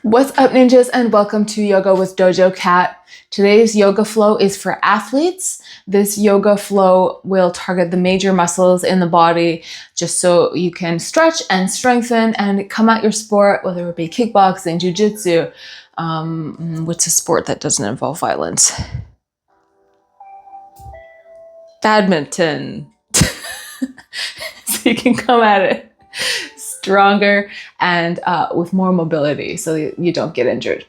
What's up, ninjas, and welcome to Yoga with Dojo Cat. Today's yoga flow is for athletes. This yoga flow will target the major muscles in the body just so you can stretch and strengthen and come at your sport, whether it be kickboxing, jiu-jitsu. What's a sport that doesn't involve violence? Badminton. So you can come at it stronger and with more mobility so you don't get injured.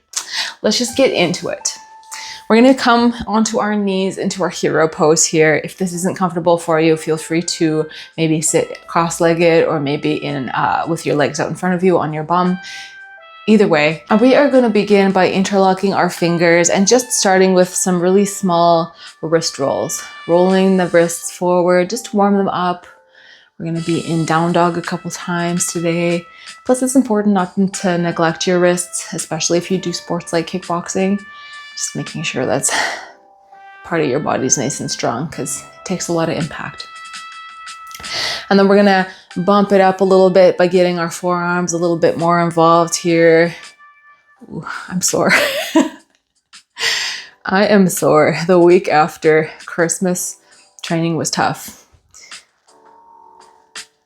Let's just get into it. We're going to come onto our knees into our hero pose here. If this isn't comfortable for you, feel free to maybe sit cross-legged or maybe in with your legs out in front of you on your bum. Either way, we are going to begin by interlocking our fingers and just starting with some really small wrist rolls. Rolling the wrists forward, just to warm them up. We're going to be in down dog a couple times today. Plus, it's important not to neglect your wrists, especially if you do sports like kickboxing. Just making sure that's part of your body's nice and strong because it takes a lot of impact. And then we're going to bump it up a little bit by getting our forearms a little bit more involved here. Ooh, I'm sore. I am sore. The week after Christmas, training was tough.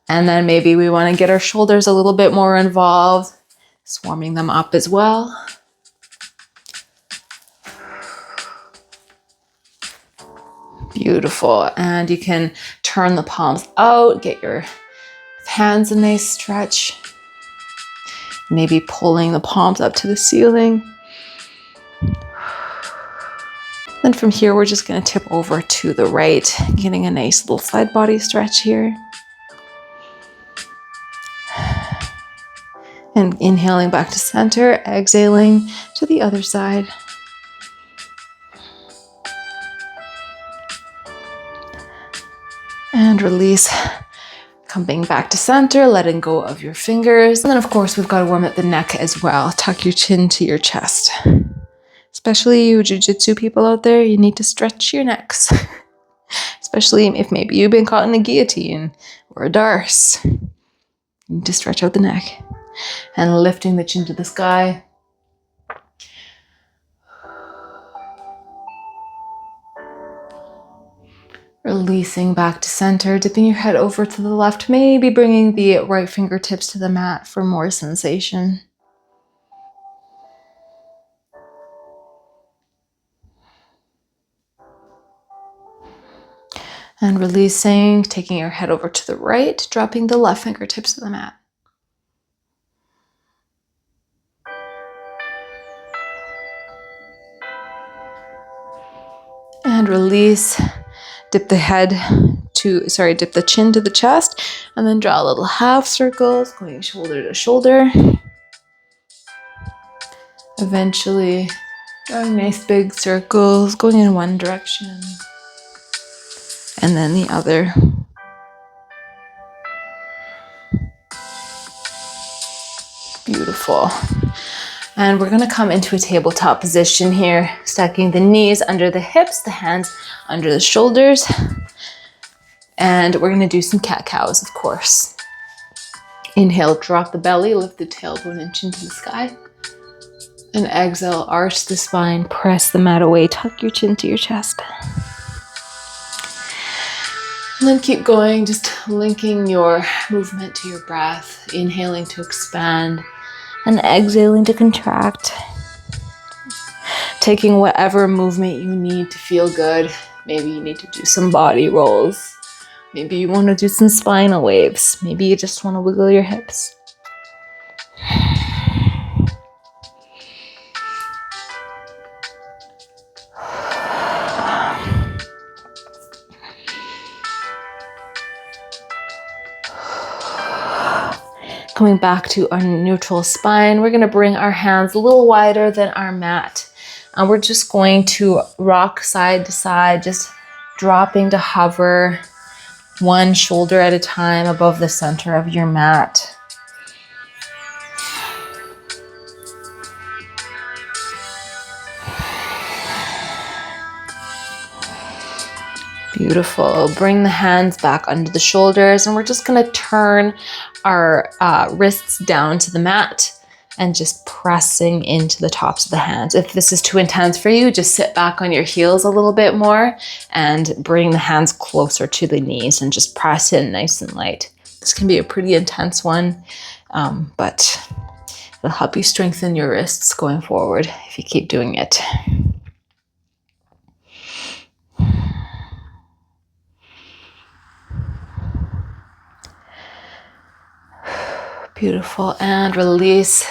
And then maybe we want to get our shoulders a little bit more involved, just warming them up as well. Beautiful. And you can turn the palms out, get your hands a nice stretch. Maybe pulling the palms up to the ceiling. Then from here, we're just going to tip over to the right, getting a nice little side body stretch here. And inhaling back to center, exhaling to the other side. And release, coming back to center, letting go of your fingers. And then of course, we've got to warm up the neck as well. Tuck your chin to your chest. Especially you jiu-jitsu people out there, you need to stretch your necks. Especially if maybe you've been caught in a guillotine or a darce. You need to stretch out the neck. And lifting the chin to the sky. Releasing back to center, dipping your head over to the left, maybe bringing the right fingertips to the mat for more sensation. And releasing, taking your head over to the right, dropping the left fingertips to the mat. And release, dip the chin to the chest, and then draw little half circles, going shoulder to shoulder. Eventually, drawing nice big circles, going in one direction, and then the other. Beautiful. And we're going to come into a tabletop position here, stacking the knees under the hips, the hands under the shoulders. And we're going to do some cat-cows, of course. Inhale, drop the belly, lift the tailbone and chin to the sky. And exhale, arch the spine, press the mat away, tuck your chin to your chest. And then keep going, just linking your movement to your breath, inhaling to expand. And exhaling to contract. Taking whatever movement you need to feel good. Maybe you need to do some body rolls. Maybe you want to do some spinal waves. Maybe you just want to wiggle your hips. Coming back to our neutral spine, we're going to bring our hands a little wider than our mat. And we're just going to rock side to side, just dropping to hover one shoulder at a time above the center of your mat. Beautiful. Bring the hands back under the shoulders, and we're just going to turn our wrists down to the mat and just pressing into the tops of the hands. If this is too intense for you, just sit back on your heels a little bit more and bring the hands closer to the knees and just press in nice and light. This can be a pretty intense one, but it'll help you strengthen your wrists going forward if you keep doing it. Beautiful, and release.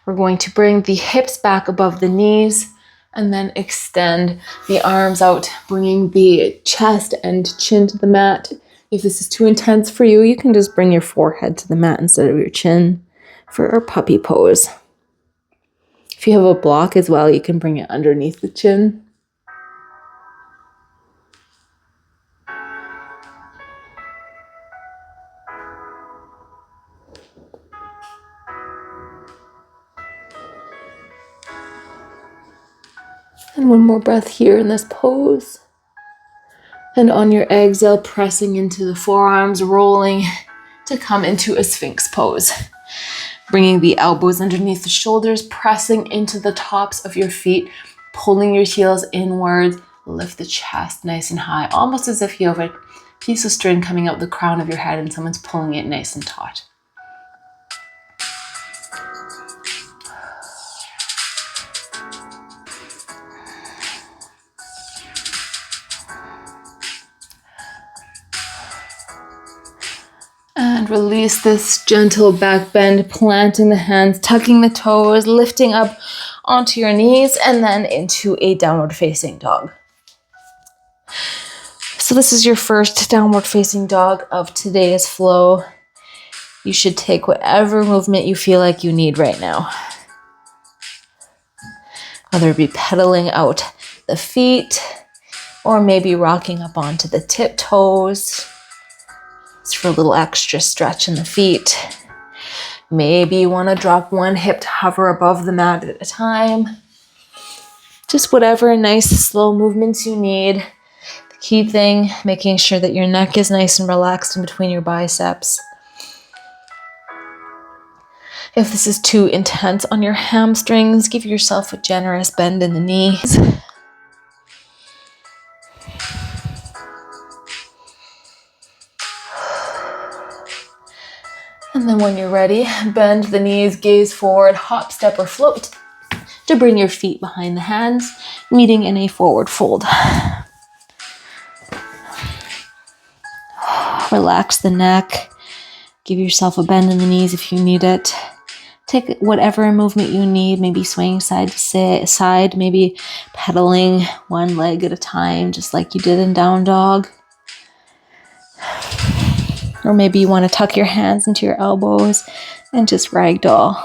We're going to bring the hips back above the knees and then extend the arms out, bringing the chest and chin to the mat. If this is too intense for you, you can just bring your forehead to the mat instead of your chin for our puppy pose. If you have a block as well, you can bring it underneath the chin. And one more breath here in this pose. And on your exhale, pressing into the forearms, rolling to come into a Sphinx pose. Bringing the elbows underneath the shoulders, pressing into the tops of your feet, pulling your heels inwards, lift the chest nice and high, almost as if you have a piece of string coming out the crown of your head and someone's pulling it nice and taut. And release this gentle back bend, planting the hands, tucking the toes, lifting up onto your knees, and then into a downward facing dog. So this is your first downward facing dog of today's flow. You should take whatever movement you feel like you need right now. Whether it be pedaling out the feet, or maybe rocking up onto the tiptoes. It's for a little extra stretch in the feet. Maybe you want to drop one hip to hover above the mat at a time. Just whatever nice slow movements you need. The key thing, making sure that your neck is nice and relaxed in between your biceps. If this is too intense on your hamstrings, give yourself a generous bend in the knees. And then when you're ready, bend the knees, gaze forward, hop, step, or float to bring your feet behind the hands, meeting in a forward fold. Relax the neck. Give yourself a bend in the knees if you need it. Take whatever movement you need, maybe swaying side to side, maybe pedaling one leg at a time, just like you did in down dog. Or maybe you want to tuck your hands into your elbows and just ragdoll.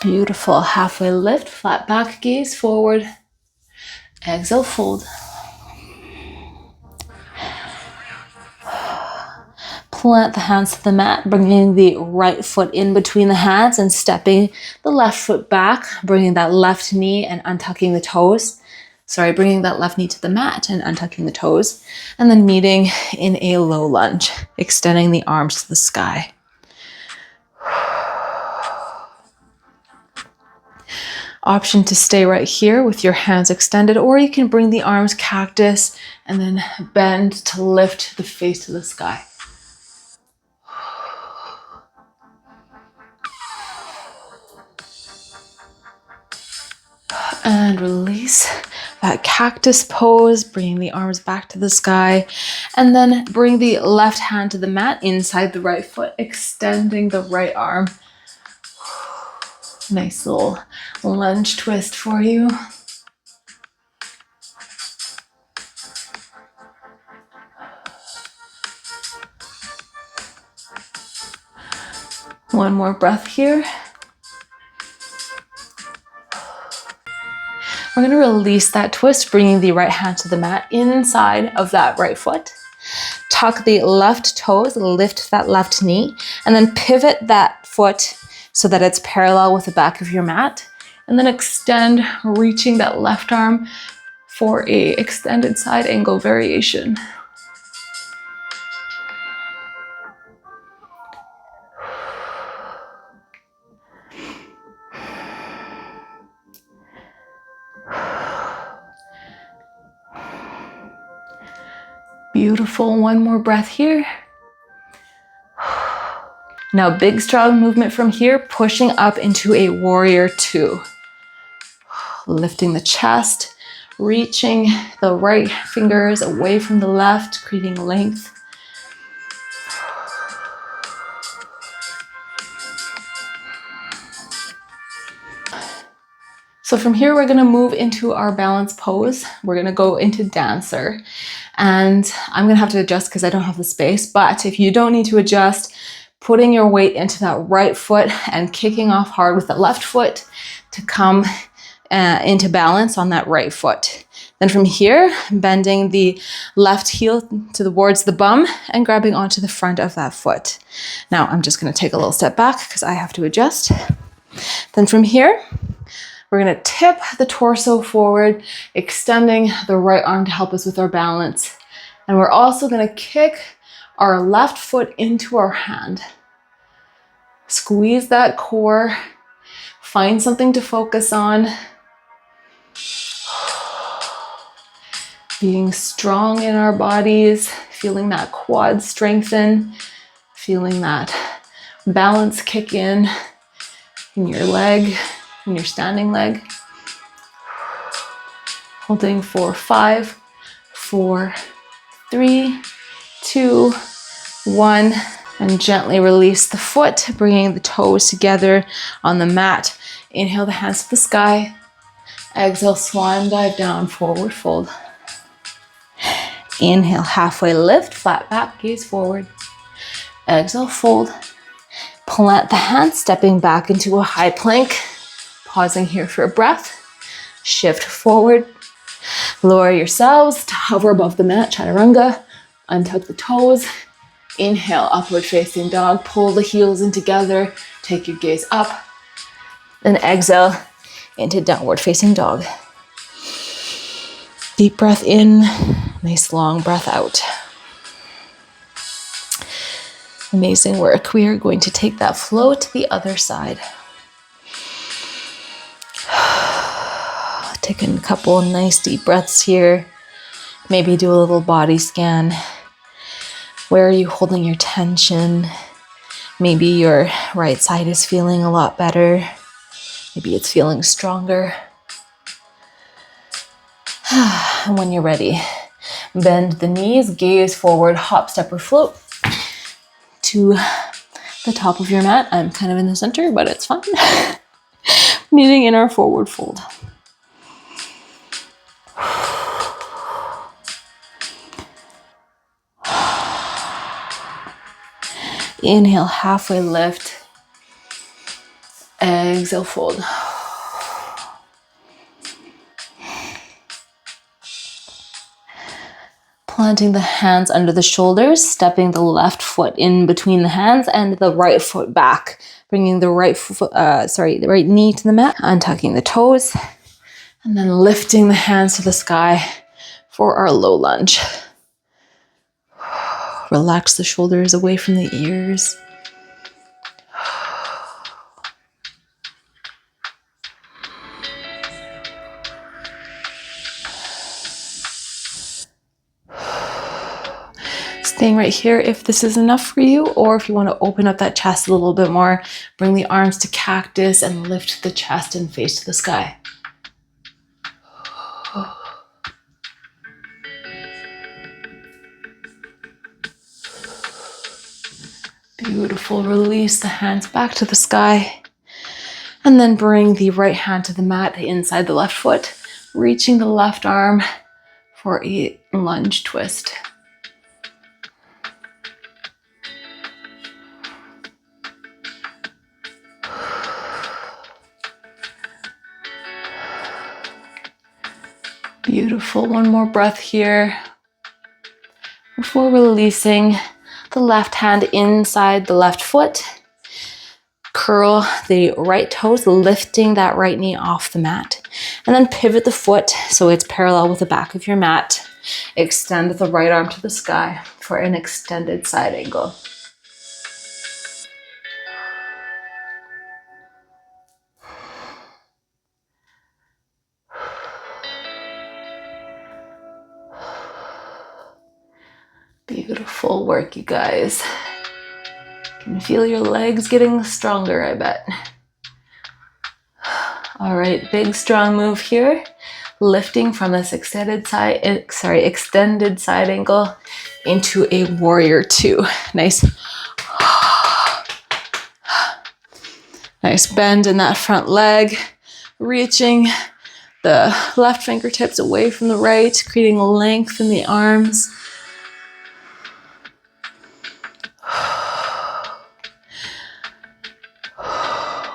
Beautiful. Halfway lift, flat back, gaze forward. Exhale, fold. Plant the hands to the mat, bringing the right foot in between the hands and stepping the left foot back, bringing that left knee and untucking the toes. Bringing that left knee to the mat and untucking the toes. And then meeting in a low lunge, extending the arms to the sky. Option to stay right here with your hands extended, or you can bring the arms cactus and then bend to lift the face to the sky. And release that cactus pose, bringing the arms back to the sky. And then bring the left hand to the mat inside the right foot, extending the right arm. Nice little lunge twist for you. One more breath here. We're going to release that twist, bringing the right hand to the mat inside of that right foot. Tuck the left toes, lift that left knee, and then pivot that foot so that it's parallel with the back of your mat. And then extend, reaching that left arm for a extended side angle variation. Beautiful. One more breath here. Now, big, strong movement from here, pushing up into a warrior two. Lifting the chest, reaching the right fingers away from the left, creating length. So from here, we're gonna move into our balance pose. We're gonna go into dancer. And I'm gonna have to adjust because I don't have the space, but if you don't need to adjust, putting your weight into that right foot and kicking off hard with the left foot to come into balance on that right foot. Then from here, bending the left heel towards the bum and grabbing onto the front of that foot. Now I'm just gonna take a little step back because I have to adjust. Then from here, we're gonna tip the torso forward, extending the right arm to help us with our balance. And we're also gonna kick our left foot into our hand. Squeeze that core, find something to focus on. Being strong in our bodies, feeling that quad strengthen, feeling that balance kick in your leg, in your standing leg. Holding for 5, 4, 3, 2, 1, and gently release the foot, bringing the toes together on the mat. Inhale the hands to the sky. Exhale, swan dive down, forward fold. Inhale, halfway lift, flat back, gaze forward. Exhale, fold. Plant the hands, stepping back into a high plank. Pausing here for a breath. Shift forward. Lower yourselves to hover above the mat, chaturanga. Untuck the toes. Inhale, upward facing dog. Pull the heels in together. Take your gaze up. Then exhale into downward facing dog. Deep breath in, nice long breath out. Amazing work. We are going to take that flow to the other side. Take a couple nice deep breaths here. Maybe do a little body scan. Where are you holding your tension? Maybe your right side is feeling a lot better. Maybe it's feeling stronger. And when you're ready, bend the knees, gaze forward, hop, step, or float to the top of your mat. I'm kind of in the center, but it's fine. Meeting in our forward fold. Inhale, halfway lift. Exhale, fold. Planting the hands under the shoulders, stepping the left foot in between the hands and the right foot back. Bringing the right knee to the mat, untucking the toes, and then lifting the hands to the sky for our low lunge. Relax the shoulders away from the ears. Staying right here if this is enough for you, or if you want to open up that chest a little bit more, bring the arms to cactus and lift the chest and face to the sky. Beautiful. Release the hands back to the sky. And then bring the right hand to the mat inside the left foot, reaching the left arm for a lunge twist. Beautiful. One more breath here before releasing the left hand inside the left foot. Curl the right toes, lifting that right knee off the mat. And then pivot the foot so it's parallel with the back of your mat. Extend the right arm to the sky for an extended side angle. Beautiful work, you guys. You can feel your legs getting stronger, I bet. All right, big strong move here. Lifting from this extended side angle into a warrior two. Nice. Nice bend in that front leg, reaching the left fingertips away from the right, creating length in the arms.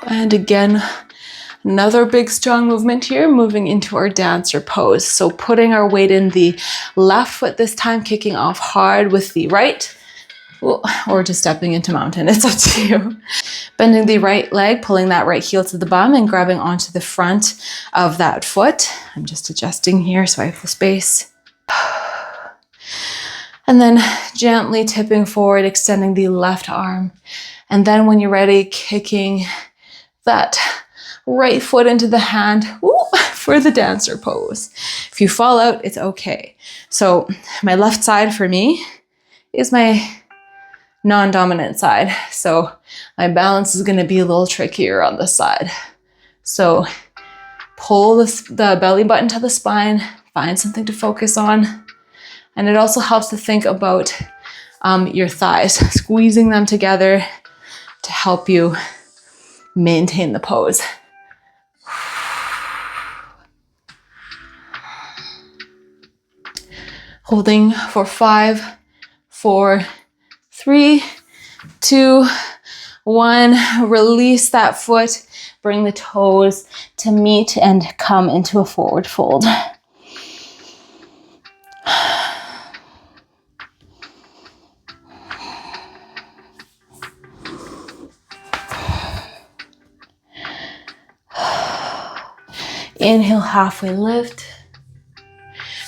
And again, another big strong movement here, moving into our dancer pose. So putting our weight in the left foot this time, kicking off hard with the right, or just stepping into mountain, it's up to you. Bending the right leg, pulling that right heel to the bum and grabbing onto the front of that foot. I'm just adjusting here so I have the space. And then gently tipping forward, extending the left arm. And then when you're ready, kicking that right foot into the hand for the dancer pose. If you fall out, it's okay. So my left side for me is my non-dominant side. So my balance is going to be a little trickier on this side. So pull the belly button to the spine, find something to focus on. And it also helps to think about your thighs, squeezing them together to help you maintain the pose. Holding for 5, 4, 3, 2, 1. Release that foot. Bring the toes to meet and come into a forward fold. Inhale, halfway lift.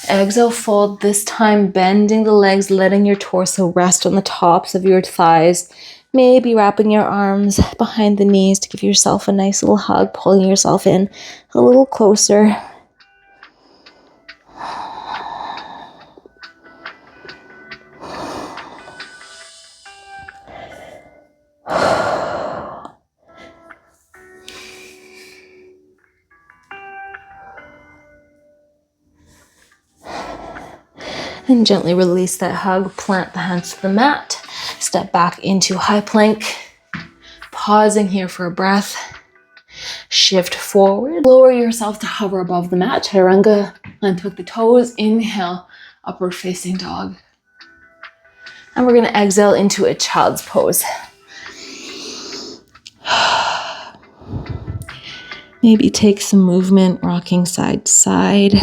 Exhale, fold, this time bending the legs, letting your torso rest on the tops of your thighs. Maybe wrapping your arms behind the knees to give yourself a nice little hug, pulling yourself in a little closer. And gently release that hug, plant the hands to the mat, step back into high plank, pausing here for a breath, shift forward, lower yourself to hover above the mat, chaturanga, untuck the toes, inhale, upward facing dog. And we're gonna exhale into a child's pose. Maybe take some movement, rocking side to side.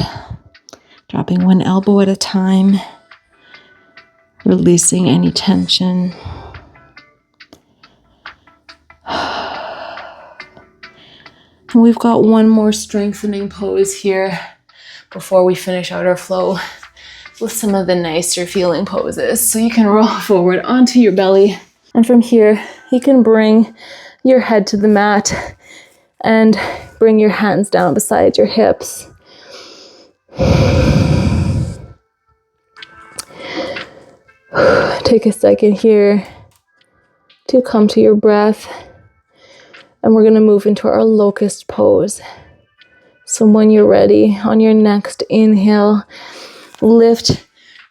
Dropping one elbow at a time, releasing any tension. And we've got one more strengthening pose here before we finish out our flow with some of the nicer feeling poses. So you can roll forward onto your belly. And from here, you can bring your head to the mat and bring your hands down beside your hips. Take a second here to come to your breath, and we're going to move into our locust pose. So when you're ready, on your next inhale, lift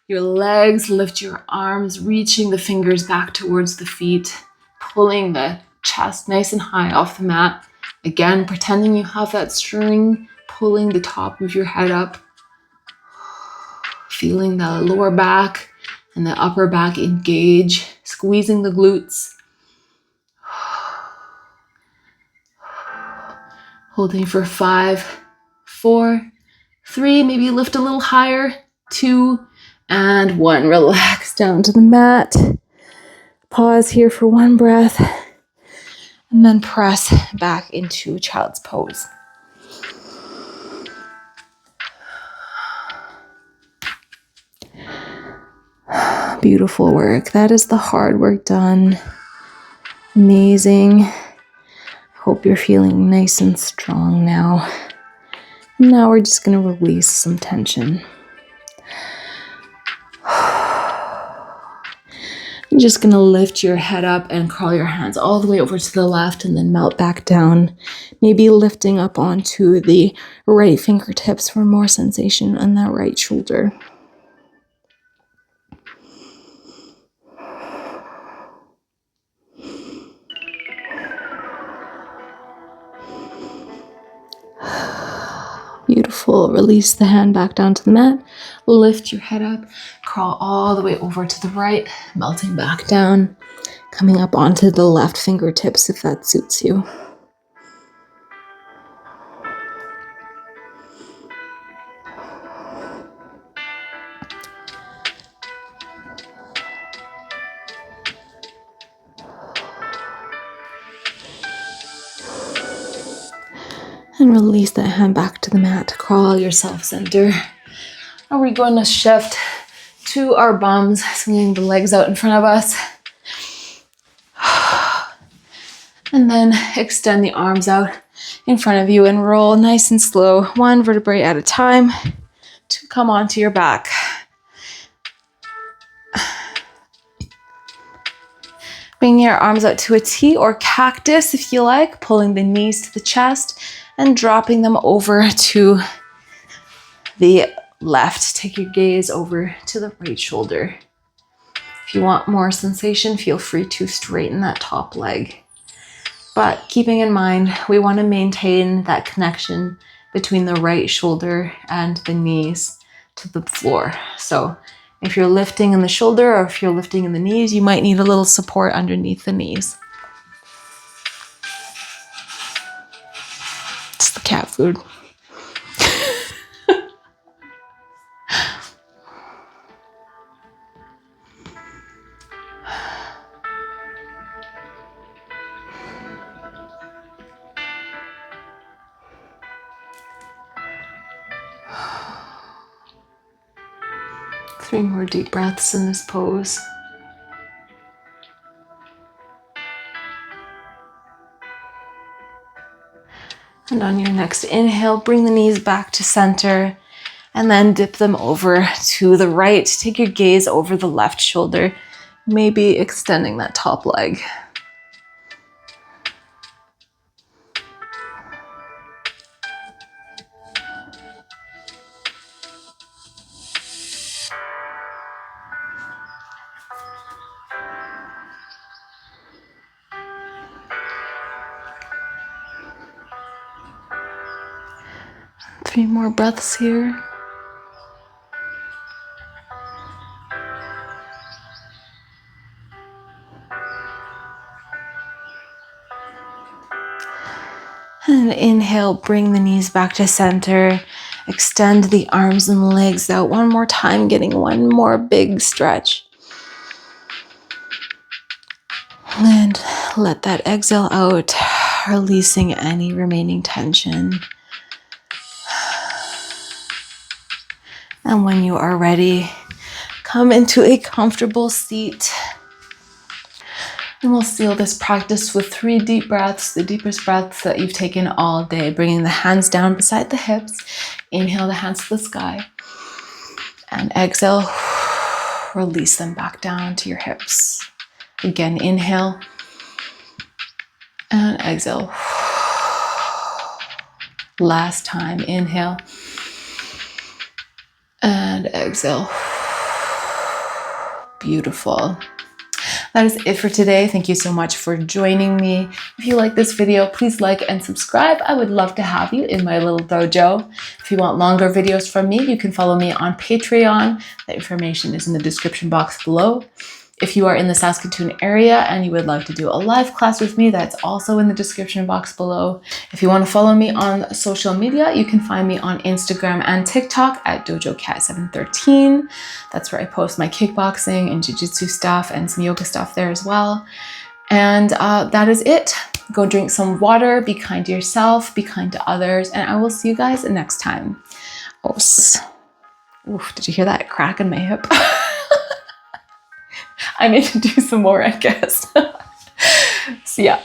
your legs, lift your arms, reaching the fingers back towards the feet, pulling the chest nice and high off the mat. Again, pretending you have that string, pulling the top of your head up, feeling the lower back and the upper back engage, squeezing the glutes. Holding for 5, 4, 3, maybe lift a little higher, 2, and 1. Relax down to the mat. Pause here for one breath, and then press back into child's pose. Beautiful work. That is the hard work done. Amazing. Hope you're feeling nice and strong now. Now we're just going to release some tension. just going to lift your head up and crawl your hands all the way over to the left and then melt back down. Maybe lifting up onto the right fingertips for more sensation on that right shoulder. Beautiful. Release the hand back down to the mat. Lift your head up. Crawl all the way over to the right, melting back down. Coming up onto the left fingertips if that suits you. And release that hand back to the mat. Crawl yourself center. And we're going to shift to our bums, swinging the legs out in front of us. And then extend the arms out in front of you and roll nice and slow, one vertebrae at a time, to come onto your back. Bring your arms out to a T or cactus if you like, pulling the knees to the chest and dropping them over to the left. Take your gaze over to the right shoulder. If you want more sensation, feel free to straighten that top leg. But keeping in mind, we want to maintain that connection between the right shoulder and the knees to the floor. So if you're lifting in the shoulder or if you're lifting in the knees, you might need a little support underneath the knees. It's the cat food. Three more deep breaths in this pose. And on your next inhale, bring the knees back to center and then dip them over to the right. Take your gaze over the left shoulder, maybe extending that top leg. Three more breaths here. And inhale, bring the knees back to center. Extend the arms and legs out one more time, getting one more big stretch. And let that exhale out, releasing any remaining tension. And when you are ready, come into a comfortable seat. And we'll seal this practice with 3 deep breaths, the deepest breaths that you've taken all day. Bringing the hands down beside the hips. Inhale the hands to the sky. And exhale, release them back down to your hips. Again, inhale. And exhale. Last time, inhale. And exhale. Beautiful. That is it for today. Thank you so much for joining me. If you like this video, please like and subscribe. I would love to have you in my little dojo. If you want longer videos from me, you can follow me on Patreon. The information is in the description box below. If you are in the Saskatoon area and you would like to do a live class with me, that's also in the description box below. If you want to follow me on social media, you can find me on Instagram and TikTok at DojoCat713. That's where I post my kickboxing and jiu-jitsu stuff and some yoga stuff there as well. And that is it. Go drink some water, be kind to yourself, be kind to others, and I will see you guys next time. Oof, did you hear that crack in my hip? I need to do some more, I guess. So yeah.